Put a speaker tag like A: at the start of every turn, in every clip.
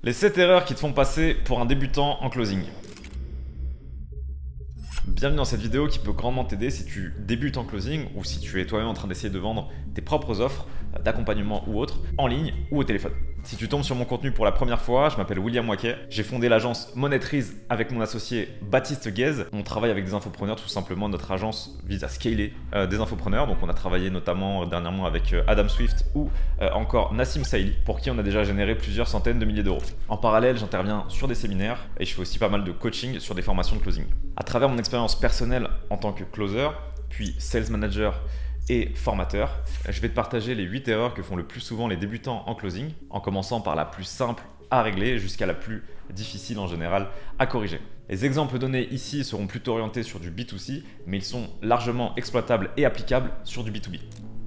A: Les 7 erreurs qui te font passer pour un débutant en closing. Bienvenue dans cette vidéo qui peut grandement t'aider si tu débutes en closing ou si tu es toi-même en train d'essayer de vendre tes propres offres d'accompagnement ou autres, en ligne ou au téléphone. Si tu tombes sur mon contenu pour la première fois, je m'appelle William Waquet. J'ai fondé l'agence Monetrize avec mon associé Baptiste Guez. On travaille avec des infopreneurs, tout simplement. Notre agence vise à scaler des infopreneurs. Donc on a travaillé notamment dernièrement avec Adam Swift ou encore Nassim Saïli, pour qui on a déjà généré plusieurs centaines de milliers d'euros. En parallèle, j'interviens sur des séminaires et je fais aussi pas mal de coaching sur des formations de closing. À travers mon expérience personnelle en tant que closer, puis sales manager et formateur, je vais te partager les 8 erreurs que font le plus souvent les débutants en closing, en commençant par la plus simple à régler jusqu'à la plus difficile en général à corriger. Les exemples donnés ici seront plutôt orientés sur du B2C, mais ils sont largement exploitables et applicables sur du B2B.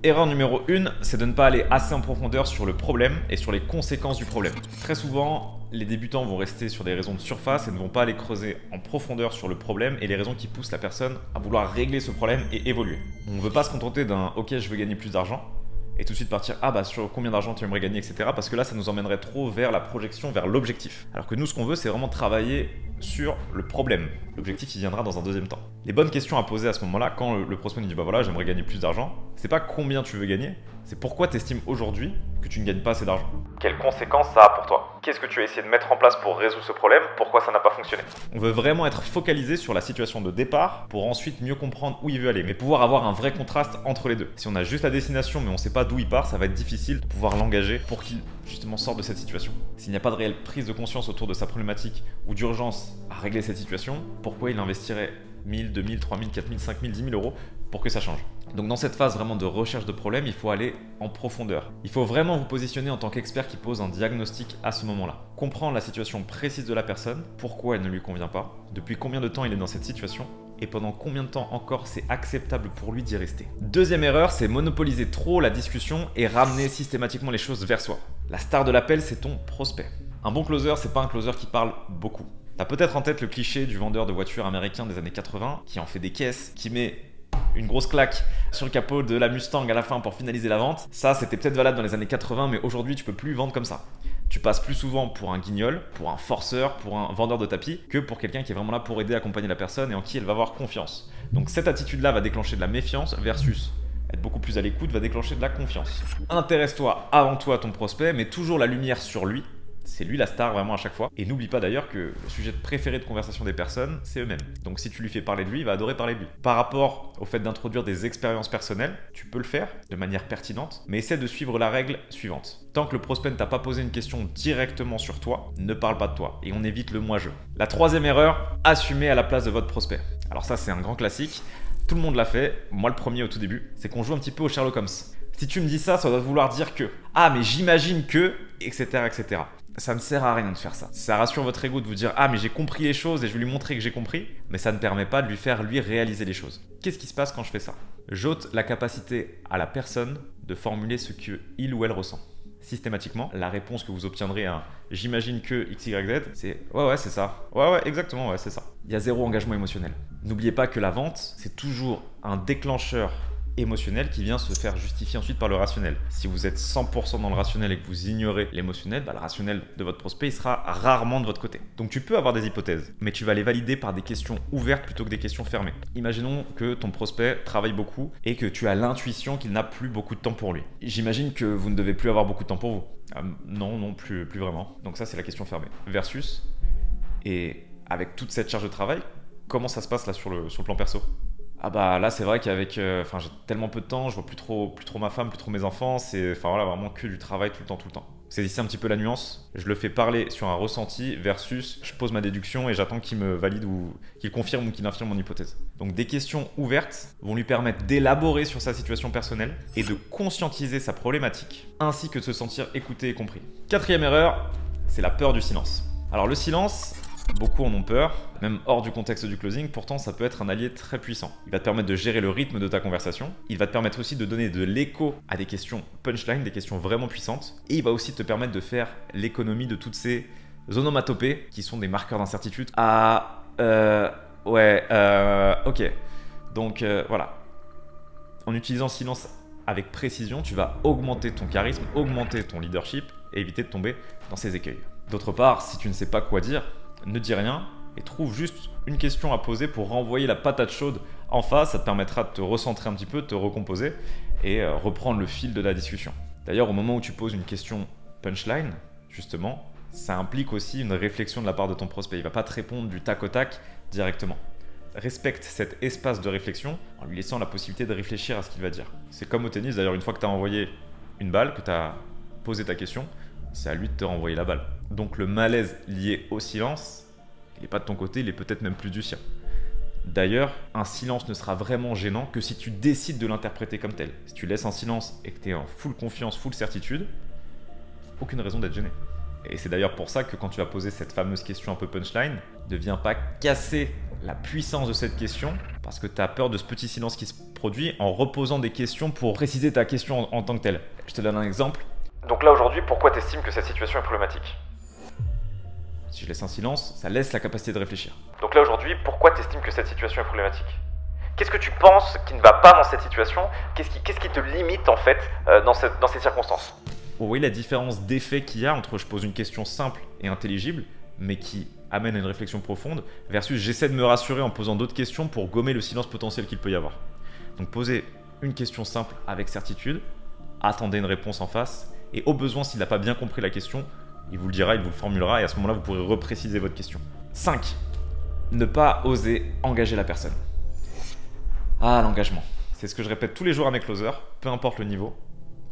A: Erreur numéro 1, c'est de ne pas aller assez en profondeur sur le problème et sur les conséquences du problème. Très souvent, les débutants vont rester sur des raisons de surface et ne vont pas aller creuser en profondeur sur le problème et les raisons qui poussent la personne à vouloir régler ce problème et évoluer. On ne veut pas se contenter d'un « ok, je veux gagner plus d'argent » et tout de suite partir « ah bah sur combien d'argent tu aimerais gagner, etc. » parce que là, ça nous emmènerait trop vers la projection, vers l'objectif. Alors que nous, ce qu'on veut, c'est vraiment travailler sur le problème. L'objectif, il viendra dans un deuxième temps. Les bonnes questions à poser à ce moment-là, quand le prospect nous dit « bah voilà, j'aimerais gagner plus d'argent », c'est pas combien tu veux gagner, c'est pourquoi tu estimes aujourd'hui que tu ne gagnes pas assez d'argent. Quelles conséquences ça a pour toi? Qu'est-ce que tu as essayé de mettre en place pour résoudre ce problème? Pourquoi ça n'a pas fonctionné? On veut vraiment être focalisé sur la situation de départ pour ensuite mieux comprendre où il veut aller, mais pouvoir avoir un vrai contraste entre les deux. Si on a juste la destination mais on ne sait pas d'où il part, ça va être difficile de pouvoir l'engager pour qu'il justement sorte de cette situation. S'il n'y a pas de réelle prise de conscience autour de sa problématique ou d'urgence à régler cette situation, pourquoi il investirait 1000, 2000, 3000, 4000, 5000, 10 000 euros pour que ça change? Donc dans cette phase vraiment de recherche de problème, il faut aller en profondeur. Il faut vraiment vous positionner en tant qu'expert qui pose un diagnostic à ce moment-là. Comprendre la situation précise de la personne, pourquoi elle ne lui convient pas, depuis combien de temps il est dans cette situation, et pendant combien de temps encore c'est acceptable pour lui d'y rester. Deuxième erreur, c'est monopoliser trop la discussion et ramener systématiquement les choses vers soi. La star de l'appel, c'est ton prospect. Un bon closer, c'est pas un closer qui parle beaucoup. T'as peut-être en tête le cliché du vendeur de voitures américain des années 80 qui en fait des caisses, qui met une grosse claque sur le capot de la Mustang à la fin pour finaliser la vente. Ça, c'était peut-être valable dans les années 80, mais aujourd'hui, tu peux plus vendre comme ça. Tu passes plus souvent pour un guignol, pour un forceur, pour un vendeur de tapis, que pour quelqu'un qui est vraiment là pour aider, accompagner la personne et en qui elle va avoir confiance. Donc cette attitude-là va déclencher de la méfiance versus être beaucoup plus à l'écoute va déclencher de la confiance. Intéresse-toi avant tout à ton prospect, mets toujours la lumière sur lui. C'est lui la star vraiment à chaque fois. Et n'oublie pas d'ailleurs que le sujet préféré de conversation des personnes, c'est eux-mêmes. Donc si tu lui fais parler de lui, il va adorer parler de lui. Par rapport au fait d'introduire des expériences personnelles, tu peux le faire de manière pertinente, mais essaie de suivre la règle suivante. Tant que le prospect ne t'a pas posé une question directement sur toi, ne parle pas de toi. Et on évite le moi-je. La troisième erreur, assumer à la place de votre prospect. Alors ça, c'est un grand classique. Tout le monde l'a fait, moi le premier au tout début. C'est qu'on joue un petit peu au Sherlock Holmes. Si tu me dis ça, ça doit vouloir dire que. Ah, mais j'imagine que, etc., etc. Ça ne sert à rien de faire ça. Ça rassure votre ego de vous dire « Ah, mais j'ai compris les choses et je vais lui montrer que j'ai compris », mais ça ne permet pas de lui faire réaliser les choses. Qu'est-ce qui se passe quand je fais ça? J'ôte la capacité à la personne de formuler ce qu'il ou elle ressent. Systématiquement, la réponse que vous obtiendrez à « j'imagine que XYZ », c'est « ouais, c'est ça. Ouais, exactement, ouais, c'est ça ». Il y a zéro engagement émotionnel. N'oubliez pas que la vente, c'est toujours un déclencheur émotionnel qui vient se faire justifier ensuite par le rationnel. Si vous êtes 100% dans le rationnel et que vous ignorez l'émotionnel, le rationnel de votre prospect il sera rarement de votre côté. Donc tu peux avoir des hypothèses, mais tu vas les valider par des questions ouvertes plutôt que des questions fermées. Imaginons que ton prospect travaille beaucoup et que tu as l'intuition qu'il n'a plus beaucoup de temps pour lui. J'imagine que vous ne devez plus avoir beaucoup de temps pour vous. Non, plus vraiment. Donc ça c'est la question fermée. Versus, et avec toute cette charge de travail, comment ça se passe là sur le plan perso? Ah bah là c'est vrai qu'avec j'ai tellement peu de temps, je vois plus trop ma femme, plus trop mes enfants, c'est vraiment que du travail tout le temps. C'est ici un petit peu la nuance. Je le fais parler sur un ressenti versus je pose ma déduction et j'attends qu'il me valide ou qu'il confirme ou qu'il infirme mon hypothèse. Donc des questions ouvertes vont lui permettre d'élaborer sur sa situation personnelle et de conscientiser sa problématique ainsi que de se sentir écouté et compris. Quatrième erreur, c'est la peur du silence. Alors le silence, beaucoup en ont peur, même hors du contexte du closing, pourtant ça peut être un allié très puissant. Il va te permettre de gérer le rythme de ta conversation, il va te permettre aussi de donner de l'écho à des questions punchline, des questions vraiment puissantes, et il va aussi te permettre de faire l'économie de toutes ces onomatopées qui sont des marqueurs d'incertitude. Ok. Donc voilà. En utilisant le silence avec précision, tu vas augmenter ton charisme, augmenter ton leadership et éviter de tomber dans ces écueils. D'autre part, si tu ne sais pas quoi dire, ne dis rien et trouve juste une question à poser pour renvoyer la patate chaude en face. Ça te permettra de te recentrer un petit peu, de te recomposer et reprendre le fil de la discussion. D'ailleurs, au moment où tu poses une question punchline, justement, ça implique aussi une réflexion de la part de ton prospect. Il ne va pas te répondre du tac au tac directement. Respecte cet espace de réflexion en lui laissant la possibilité de réfléchir à ce qu'il va dire. C'est comme au tennis, d'ailleurs, une fois que tu as envoyé une balle, que tu as posé ta question, c'est à lui de te renvoyer la balle. Donc le malaise lié au silence, il n'est pas de ton côté, il est peut-être même plus du sien. D'ailleurs, un silence ne sera vraiment gênant que si tu décides de l'interpréter comme tel. Si tu laisses un silence et que tu es en full confiance, full certitude, aucune raison d'être gêné. Et c'est d'ailleurs pour ça que quand tu vas poser cette fameuse question un peu punchline, ne viens pas casser la puissance de cette question parce que tu as peur de ce petit silence qui se produit en reposant des questions pour préciser ta question en tant que telle. Je te donne un exemple. Donc là aujourd'hui, pourquoi tu estimes que cette situation est problématique ? Si je laisse un silence, ça laisse la capacité de réfléchir. Donc là aujourd'hui, pourquoi tu estimes que cette situation est problématique ? Qu'est-ce que tu penses qui ne va pas dans cette situation ? Qu'est-ce qui te limite en fait dans ces circonstances ? Vous voyez la différence d'effet qu'il y a entre je pose une question simple et intelligible, mais qui amène à une réflexion profonde, versus j'essaie de me rassurer en posant d'autres questions pour gommer le silence potentiel qu'il peut y avoir. Donc posez une question simple avec certitude, attendez une réponse en face, et au besoin, s'il n'a pas bien compris la question, il vous le dira, il vous le formulera, et à ce moment-là, vous pourrez repréciser votre question. 5. Ne pas oser engager la personne. Ah, l'engagement. C'est ce que je répète tous les jours à mes closers, peu importe le niveau,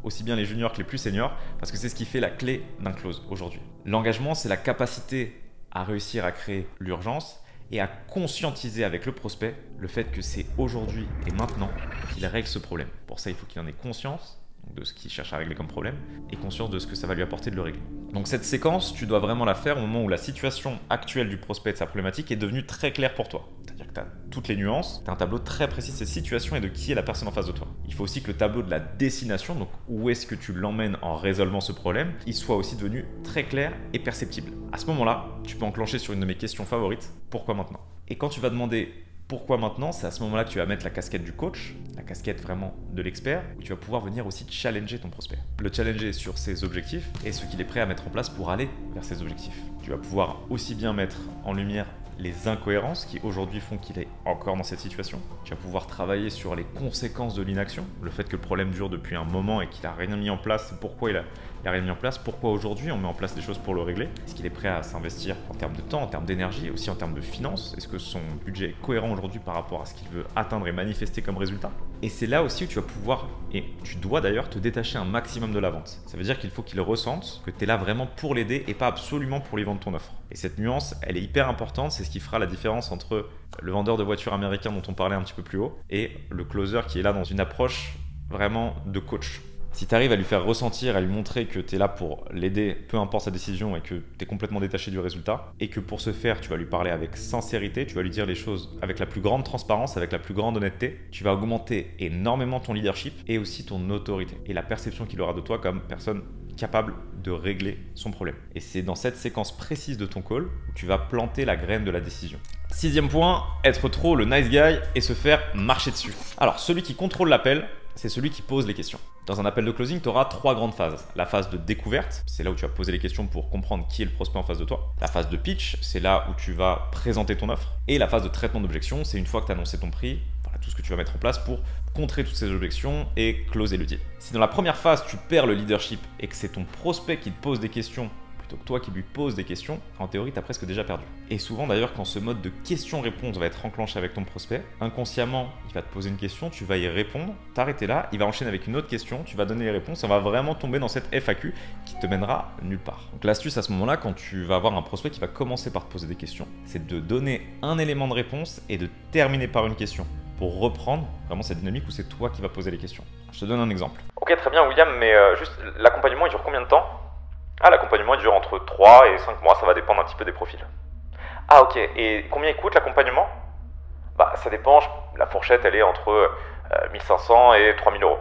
A: aussi bien les juniors que les plus seniors, parce que c'est ce qui fait la clé d'un close aujourd'hui. L'engagement, c'est la capacité à réussir à créer l'urgence et à conscientiser avec le prospect le fait que c'est aujourd'hui et maintenant qu'il règle ce problème. Pour ça, il faut qu'il en ait conscience de ce qu'il cherche à régler comme problème et conscience de ce que ça va lui apporter de le régler. Donc cette séquence, tu dois vraiment la faire au moment où la situation actuelle du prospect et de sa problématique est devenue très claire pour toi. C'est-à-dire que tu as toutes les nuances, tu as un tableau très précis de cette situation et de qui est la personne en face de toi. Il faut aussi que le tableau de la destination, donc où est-ce que tu l'emmènes en résolvant ce problème, il soit aussi devenu très clair et perceptible. À ce moment-là, tu peux enclencher sur une de mes questions favorites, pourquoi maintenant ? Et quand tu vas demander pourquoi maintenant, c'est à ce moment-là que tu vas mettre la casquette du coach, la casquette vraiment de l'expert, où tu vas pouvoir venir aussi challenger ton prospect. Le challenger sur ses objectifs et ce qu'il est prêt à mettre en place pour aller vers ses objectifs. Tu vas pouvoir aussi bien mettre en lumière les incohérences qui aujourd'hui font qu'il est encore dans cette situation. Tu vas pouvoir travailler sur les conséquences de l'inaction, le fait que le problème dure depuis un moment et qu'il n'a rien mis en place, pourquoi il a rien mis en place, pourquoi aujourd'hui on met en place des choses pour le régler, est-ce qu'il est prêt à s'investir en termes de temps, en termes d'énergie, aussi en termes de finances, est-ce que son budget est cohérent aujourd'hui par rapport à ce qu'il veut atteindre et manifester comme résultat. Et c'est là aussi où tu vas pouvoir, et tu dois d'ailleurs te détacher un maximum de la vente. Ça veut dire qu'il faut qu'il ressente que tu es là vraiment pour l'aider et pas absolument pour lui vendre ton offre. Et cette nuance, elle est hyper importante, c'est ce qui fera la différence entre le vendeur de voitures américain dont on parlait un petit peu plus haut et le closer qui est là dans une approche vraiment de coach. Si tu arrives à lui faire ressentir, à lui montrer que tu es là pour l'aider, peu importe sa décision, et que tu es complètement détaché du résultat, et que pour ce faire, tu vas lui parler avec sincérité, tu vas lui dire les choses avec la plus grande transparence, avec la plus grande honnêteté, tu vas augmenter énormément ton leadership et aussi ton autorité et la perception qu'il aura de toi comme personne capable de régler son problème. Et c'est dans cette séquence précise de ton call où tu vas planter la graine de la décision. 6e point, être trop le nice guy et se faire marcher dessus. Alors, celui qui contrôle l'appel, c'est celui qui pose les questions. Dans un appel de closing, tu auras 3 grandes phases. La phase de découverte, c'est là où tu vas poser les questions pour comprendre qui est le prospect en face de toi. La phase de pitch, c'est là où tu vas présenter ton offre. Et la phase de traitement d'objection, c'est une fois que tu as annoncé ton prix, voilà tout ce que tu vas mettre en place pour contrer toutes ces objections et closer le deal. Si dans la première phase, tu perds le leadership et que c'est ton prospect qui te pose des questions plutôt que toi qui lui poses des questions, en théorie, tu as presque déjà perdu. Et souvent d'ailleurs, quand ce mode de question-réponse va être enclenché avec ton prospect, inconsciemment, il va te poser une question, tu vas y répondre, t'arrêter là, il va enchaîner avec une autre question, tu vas donner les réponses, et on va vraiment tomber dans cette FAQ qui te mènera nulle part. Donc l'astuce à ce moment-là, quand tu vas avoir un prospect qui va commencer par te poser des questions, c'est de donner un élément de réponse et de terminer par une question pour reprendre vraiment cette dynamique où c'est toi qui vas poser les questions. Je te donne un exemple. Ok, très bien William, mais juste l'accompagnement il dure combien de temps ? Ah, l'accompagnement il dure entre 3 et 5 mois, ça va dépendre un petit peu des profils. Ah ok, et combien il coûte l'accompagnement ? Bah ça dépend, la fourchette elle est entre 1500 et 3000 euros.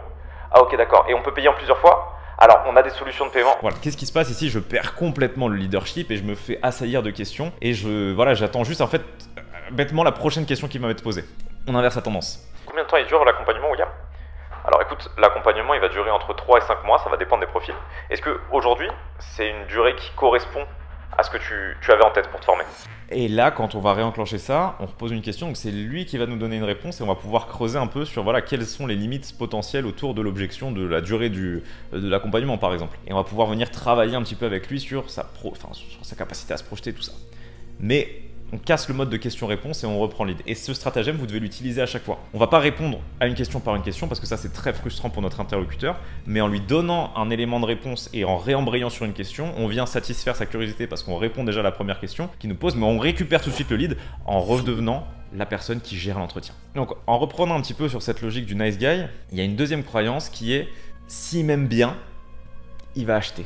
A: Ah ok d'accord, et on peut payer en plusieurs fois ? Alors on a des solutions de paiement. Voilà, qu'est-ce qui se passe ici ? Je perds complètement le leadership et je me fais assaillir de questions et j'attends juste en fait bêtement la prochaine question qui va m'être posée. On inverse la tendance. Combien de temps il dure l'accompagnement William ? Alors écoute, l'accompagnement il va durer entre 3 et 5 mois, ça va dépendre des profils. Est-ce qu'aujourd'hui, c'est une durée qui correspond à ce que tu avais en tête pour te former. Et là, quand on va réenclencher ça, on repose une question, donc c'est lui qui va nous donner une réponse et on va pouvoir creuser un peu sur voilà, quelles sont les limites potentielles autour de l'objection, de la durée de l'accompagnement par exemple. Et on va pouvoir venir travailler un petit peu avec lui sur sa capacité à se projeter, tout ça. Mais on casse le mode de question-réponse et on reprend l'idée. Et ce stratagème, vous devez l'utiliser à chaque fois. On ne va pas répondre à une question par une question parce que ça, c'est très frustrant pour notre interlocuteur. Mais en lui donnant un élément de réponse et en réembrayant sur une question, on vient satisfaire sa curiosité parce qu'on répond déjà à la première question qu'il nous pose, mais on récupère tout de suite le lead en redevenant la personne qui gère l'entretien. Donc, en reprenant un petit peu sur cette logique du nice guy, il y a une deuxième croyance qui est « s'il m'aime bien, il va acheter ».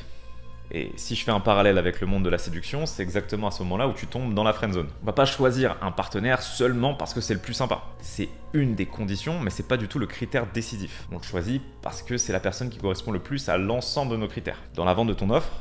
A: Et si je fais un parallèle avec le monde de la séduction, c'est exactement à ce moment-là où tu tombes dans la friendzone. On va pas choisir un partenaire seulement parce que c'est le plus sympa. C'est une des conditions, mais c'est pas du tout le critère décisif. On le choisit parce que c'est la personne qui correspond le plus à l'ensemble de nos critères. Dans la vente de ton offre,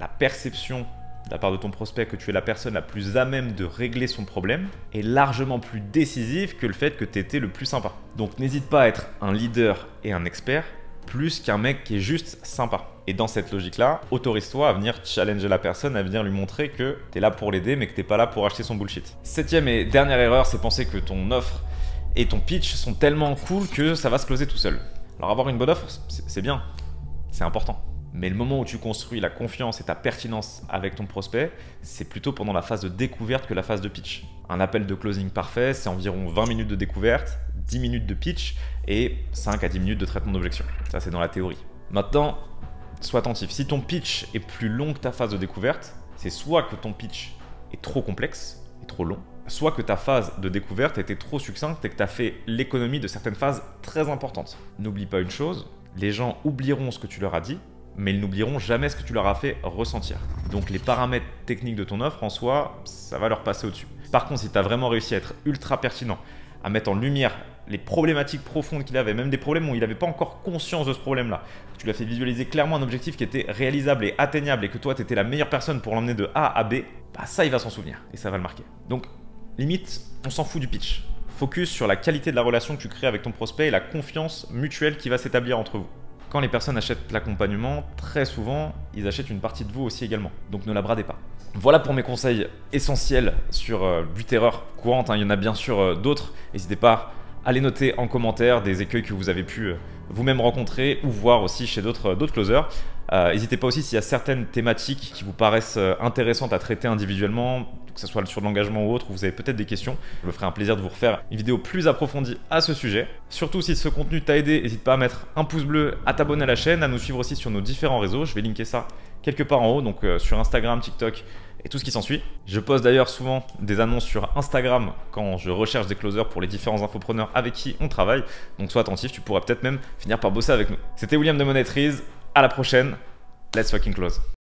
A: la perception de la part de ton prospect que tu es la personne la plus à même de régler son problème est largement plus décisive que le fait que tu étais le plus sympa. Donc n'hésite pas à être un leader et un expert plus qu'un mec qui est juste sympa. Et dans cette logique-là, autorise-toi à venir challenger la personne, à venir lui montrer que tu es là pour l'aider, mais que tu n'es pas là pour acheter son bullshit. Septième et dernière erreur, c'est penser que ton offre et ton pitch sont tellement cool que ça va se closer tout seul. Alors avoir une bonne offre, c'est bien, c'est important. Mais le moment où tu construis la confiance et ta pertinence avec ton prospect, c'est plutôt pendant la phase de découverte que la phase de pitch. Un appel de closing parfait, c'est environ 20 minutes de découverte, 10 minutes de pitch et 5 à 10 minutes de traitement d'objection. Ça, c'est dans la théorie. Maintenant, sois attentif. Si ton pitch est plus long que ta phase de découverte, c'est soit que ton pitch est trop complexe et trop long, soit que ta phase de découverte a été trop succincte et que tu as fait l'économie de certaines phases très importantes. N'oublie pas une chose, les gens oublieront ce que tu leur as dit, mais ils n'oublieront jamais ce que tu leur as fait ressentir. Donc les paramètres techniques de ton offre en soi, ça va leur passer au-dessus. Par contre, si tu as vraiment réussi à être ultra pertinent, à mettre en lumière les problématiques profondes qu'il avait, même des problèmes où il n'avait pas encore conscience de ce problème-là, tu lui as fait visualiser clairement un objectif qui était réalisable et atteignable et que toi, tu étais la meilleure personne pour l'emmener de A à B, bah ça, il va s'en souvenir et ça va le marquer. Donc, limite, on s'en fout du pitch. Focus sur la qualité de la relation que tu crées avec ton prospect et la confiance mutuelle qui va s'établir entre vous. Quand les personnes achètent l'accompagnement, très souvent, ils achètent une partie de vous aussi également. Donc ne la bradez pas. Voilà pour mes conseils essentiels sur but-erreur courante. Il y en a bien sûr d'autres. N'hésitez pas à les noter en commentaire, des écueils que vous avez pu vous-même rencontrer ou voir aussi chez d'autres closers. N'hésitez pas aussi s'il y a certaines thématiques qui vous paraissent intéressantes à traiter individuellement, que ce soit sur l'engagement ou autre, où vous avez peut-être des questions. Je me ferai un plaisir de vous refaire une vidéo plus approfondie à ce sujet. Surtout si ce contenu t'a aidé, n'hésite pas à mettre un pouce bleu, à t'abonner à la chaîne, à nous suivre aussi sur nos différents réseaux. Je vais linker ça quelque part en haut, donc sur Instagram, TikTok et tout ce qui s'ensuit. Je poste d'ailleurs souvent des annonces sur Instagram quand je recherche des closers pour les différents infopreneurs avec qui on travaille. Donc sois attentif, tu pourrais peut-être même finir par bosser avec nous. C'était William de Money Trees. À la prochaine. Let's fucking close.